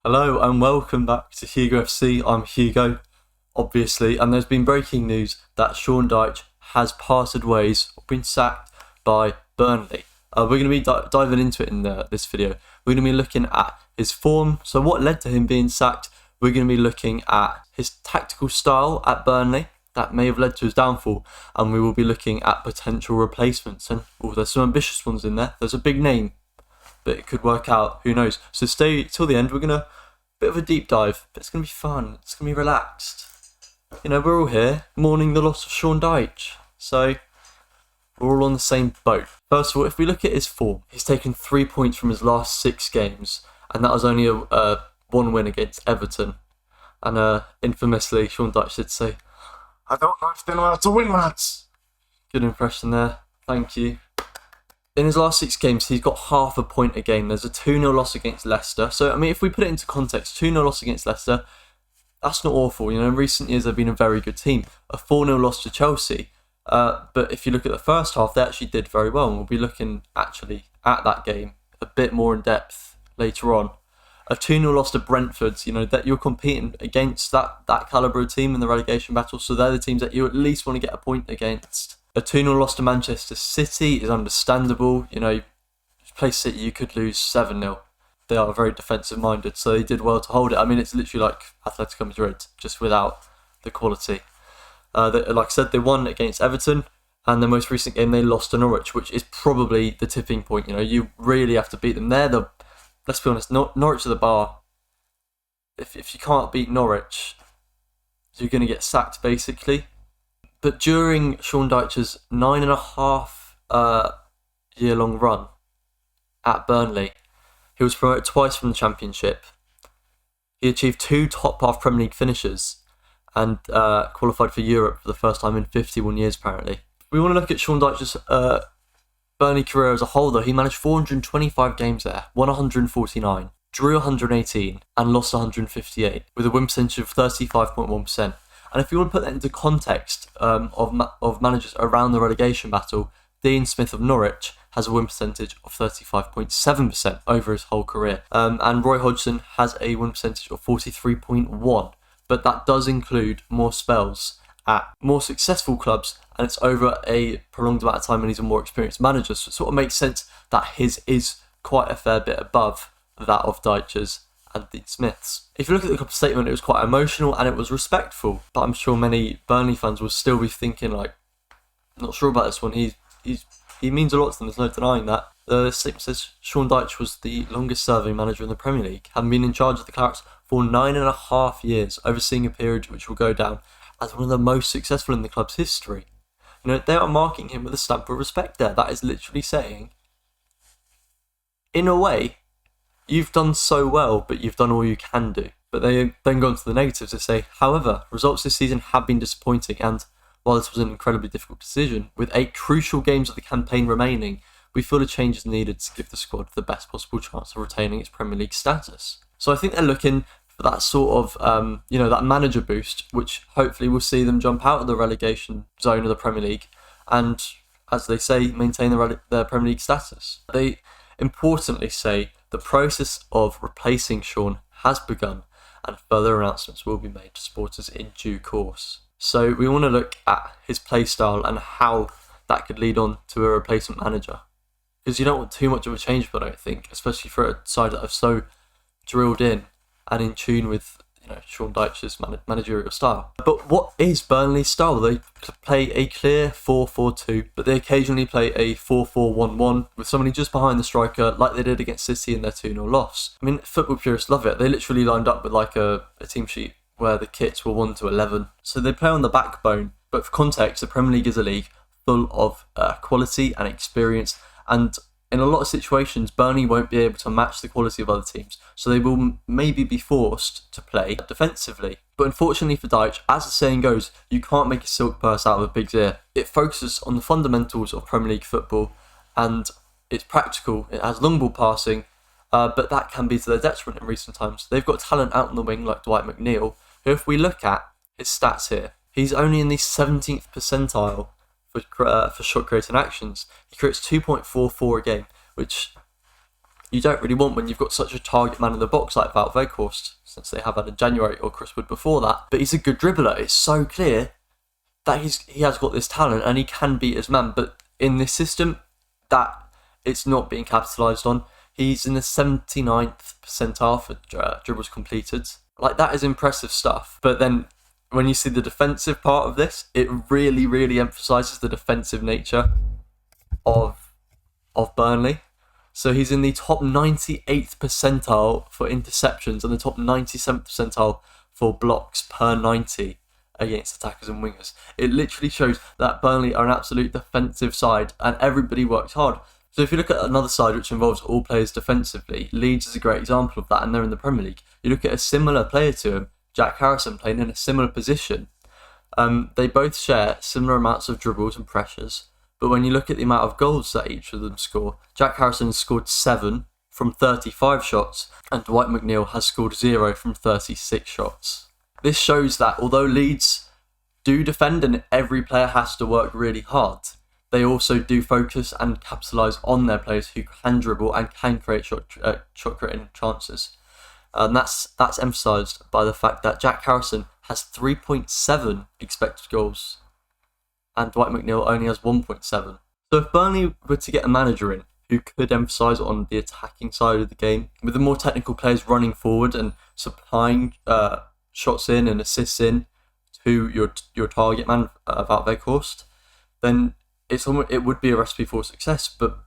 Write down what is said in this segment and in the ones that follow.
Hello and welcome back to Hugo FC. I'm Hugo, obviously, and there's been breaking news that Sean Dyche has parted ways or been sacked by Burnley. We're going to be diving into it in this video. We're going to be looking at his form, so what led to him being sacked. We're going to be looking at his tactical style at Burnley that may have led to his downfall, and we will be looking at potential replacements. And there's some ambitious ones in there. There's a big name, but it could work out, who knows. So stay till the end. We're going to bit of a deep dive, but it's going to be fun. It's going to be relaxed. We're all here mourning the loss of Sean Dyche, so we're all on the same boat. First of all, if we look at his form, he's taken 3 points from his last 6 games, and that was only a one win against Everton. And infamously, Sean Dyche did say, "I don't know how to win, lads." Good impression there. Thank you. In his last 6 games, he's got half a point a game. There's a 2-0 loss against Leicester. So, if we put it into context, 2-0 loss against Leicester, that's not awful. In recent years, they've been a very good team. A 4-0 loss to Chelsea. But if you look at the first half, they actually did very well. And we'll be looking actually at that game a bit more in depth later on. A 2-0 loss to Brentford, that you're competing against that calibre of team in the relegation battle. So they're the teams that you at least want to get a point against. A 2-0 loss to Manchester City is understandable. Play City, you could lose 7-0. They are very defensive-minded, so they did well to hold it. It's literally like Atletico Madrid, just without the quality. Like I said, they won against Everton, and the most recent game they lost to Norwich, which is probably the tipping point. You really have to beat them. Let's be honest, Norwich are the bar. If you can't beat Norwich, you're going to get sacked, basically. But during Sean Dyche's 9.5 year-long run at Burnley, he was promoted twice from the Championship. He achieved 2 top-half Premier League finishes and qualified for Europe for the first time in 51 years, apparently. We want to look at Sean Dyche's Burnley career as a whole, though. He managed 425 games there, won 149, drew 118, and lost 158, with a win percentage of 35.1%. And if you want to put that into context of managers around the relegation battle, Dean Smith of Norwich has a win percentage of 35.7% over his whole career. And Roy Hodgson has a win percentage of 43.1%. But that does include more spells at more successful clubs, and it's over a prolonged amount of time, and he's a more experienced manager. So it sort of makes sense that his is quite a fair bit above that of Dyche's and Dean Smith's. If you look at the club statement, it was quite emotional and it was respectful, but I'm sure many Burnley fans will still be thinking, not sure about this one. He means a lot to them, there's no denying that. The statement says Sean Dyche was the longest serving manager in the Premier League, having been in charge of the Clarets for 9.5 years, overseeing a period which will go down as one of the most successful in the club's history. They are marking him with a stamp of respect there. That is literally saying, in a way, you've done so well, but you've done all you can do. But they then go on to the negatives. They say, however, results this season have been disappointing, and while this was an incredibly difficult decision, with 8 crucial games of the campaign remaining, we feel a change is needed to give the squad the best possible chance of retaining its Premier League status. So I think they're looking for that sort of, that manager boost, which hopefully will see them jump out of the relegation zone of the Premier League and, as they say, maintain their Premier League status. They importantly say the process of replacing Sean has begun, and further announcements will be made to supporters in due course. So we want to look at his play style and how that could lead on to a replacement manager. Because you don't want too much of a change, but I don't think, especially for a side that have so drilled in and in tune with Sean Dyche's managerial style. But what is Burnley's style? They play a clear 4-4-2, but they occasionally play a 4-4-1-1 with somebody just behind the striker, like they did against City in their 2-0 loss. Football purists love it. They literally lined up with a team sheet where the kits were 1 to 11. So they play on the backbone. But for context, the Premier League is a league full of quality and experience, and in a lot of situations, Burnley won't be able to match the quality of other teams, so they will maybe be forced to play defensively. But unfortunately for Dyche, as the saying goes, you can't make a silk purse out of a pig's ear. It focuses on the fundamentals of Premier League football, and it's practical. It has long ball passing, but that can be to their detriment in recent times. They've got talent out on the wing like Dwight McNeil, who, if we look at his stats here, he's only in the 17th percentile for shot creating actions. He creates 2.44 a game, which you don't really want when you've got such a target man in the box like Wout Weghorst, since they have had in January, or Chris Wood before that. But he's a good dribbler. It's so clear that he has got this talent and he can beat his man. But in this system, that it's not being capitalised on. He's in the 79th percentile for dribbles completed. Like, that is impressive stuff. But then when you see the defensive part of this, it really, really emphasises the defensive nature of Burnley. So he's in the top 98th percentile for interceptions and the top 97th percentile for blocks per 90 against attackers and wingers. It literally shows that Burnley are an absolute defensive side and everybody works hard. So if you look at another side which involves all players defensively, Leeds is a great example of that, and they're in the Premier League. You look at a similar player to him, Jack Harrison, playing in a similar position. They both share similar amounts of dribbles and pressures, but when you look at the amount of goals that each of them score, Jack Harrison scored 7 from 35 shots, and Dwight McNeil has scored 0 from 36 shots. This shows that although Leeds do defend and every player has to work really hard, they also do focus and capitalise on their players who can dribble and can create shot creating chances. And that's emphasised by the fact that Jack Harrison has 3.7 expected goals and Dwight McNeil only has 1.7. So if Burnley were to get a manager in who could emphasise on the attacking side of the game, with the more technical players running forward and supplying shots in and assists in to your target man, Wout Weghorst, then it would be a recipe for success, but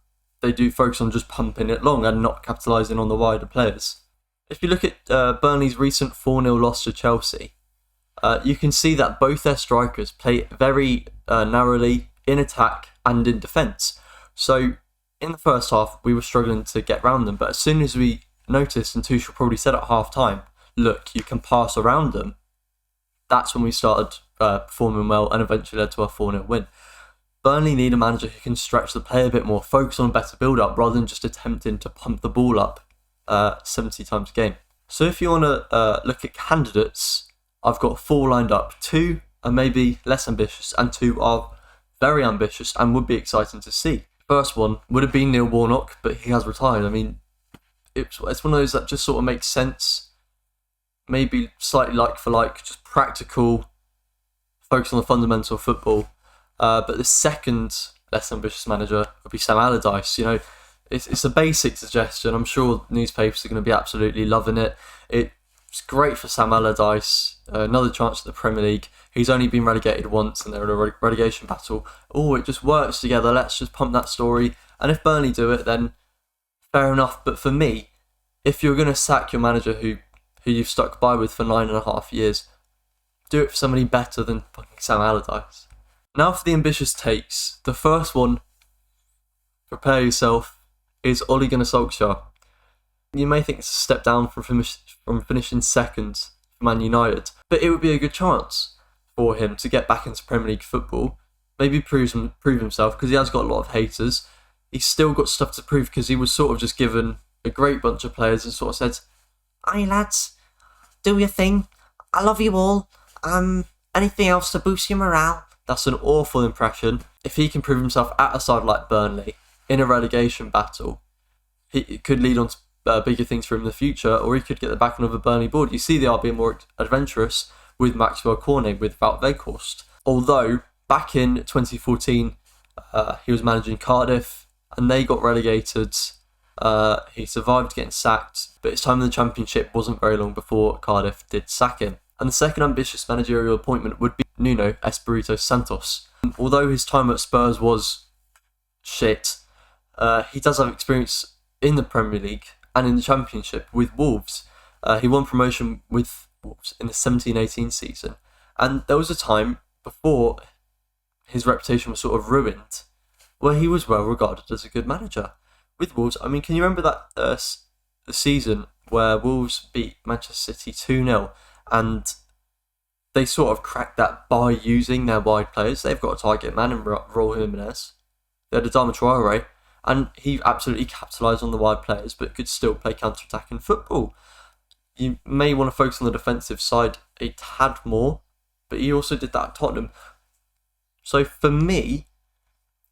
they do focus on just pumping it long and not capitalising on the wider players. If you look at Burnley's recent 4-0 loss to Chelsea, you can see that both their strikers play very narrowly in attack and in defence. So in the first half, we were struggling to get around them, but as soon as we noticed, and Tuchel probably said at half-time, look, you can pass around them, that's when we started performing well and eventually led to a 4-0 win. Burnley need a manager who can stretch the play a bit more, focus on better build-up rather than just attempting to pump the ball up 70 times a game. So if you want to look at candidates, I've got 4 lined up. 2 are maybe less ambitious and 2 are very ambitious and would be exciting to see. First one would have been Neil Warnock, but he has retired. I mean, it's one of those that just sort of makes sense. Maybe slightly like for like, just practical, focus on the fundamental football. But the second less ambitious manager would be Sam Allardyce. You know, it's a basic suggestion. I'm sure newspapers are going to be absolutely loving it. It's great for Sam Allardyce. Another chance at the Premier League. He's only been relegated once and they're in a relegation battle. Oh, it just works together. Let's just pump that story. And if Burnley do it, then fair enough. But for me, if you're going to sack your manager who you've stuck by with for 9.5 years, do it for somebody better than fucking Sam Allardyce. Now for the ambitious takes. The first one, prepare yourself, is Ole Gunnar Solskjaer. You may think it's a step down from finishing second for Man United, but it would be a good chance for him to get back into Premier League football, maybe prove himself, because he has got a lot of haters. He's still got stuff to prove because he was sort of just given a great bunch of players and sort of said, "Aye lads, do your thing. I love you all. Anything else to boost your morale?" That's an awful impression. If he can prove himself at a side like Burnley in a relegation battle, it could lead on to bigger things for him in the future, or he could get the backing of a Burnley board. You see they are being more adventurous with Maxwell Cornet, with Wout Weghorst. Although, back in 2014, he was managing Cardiff, and they got relegated. He survived getting sacked, but his time in the Championship wasn't very long before Cardiff did sack him. And the second ambitious managerial appointment would be Nuno Espirito Santos. Although his time at Spurs was shit, he does have experience in the Premier League and in the Championship with Wolves. He won promotion with Wolves in the 17-18 season. And there was a time before his reputation was sort of ruined where he was well regarded as a good manager. With Wolves, I mean, can you remember that the season where Wolves beat Manchester City 2-0 and they sort of cracked that by using their wide players? They've got a target man in Raul Jimenez. They had Adama Traore, and he absolutely capitalised on the wide players, but could still play counter-attacking football. You may want to focus on the defensive side a tad more, but he also did that at Tottenham. So for me,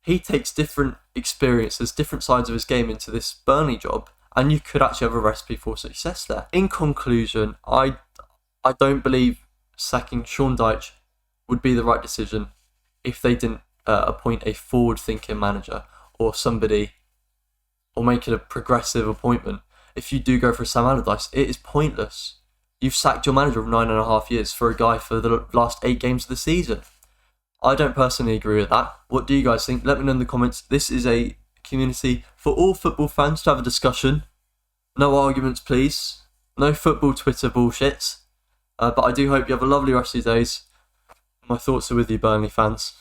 he takes different experiences, different sides of his game into this Burnley job, and you could actually have a recipe for success there. In conclusion, I don't believe sacking Sean Dyche would be the right decision if they didn't appoint a forward-thinking manager or somebody, or make it a progressive appointment. If you do go for Sam Allardyce, it is pointless. You've sacked your manager of 9.5 years for a guy for the last 8 games of the season. I don't personally agree with that. What do you guys think? Let me know in the comments. This is a community for all football fans to have a discussion. No arguments, please. No football Twitter bullshit. But I do hope you have a lovely rest of your days. My thoughts are with you, Burnley fans.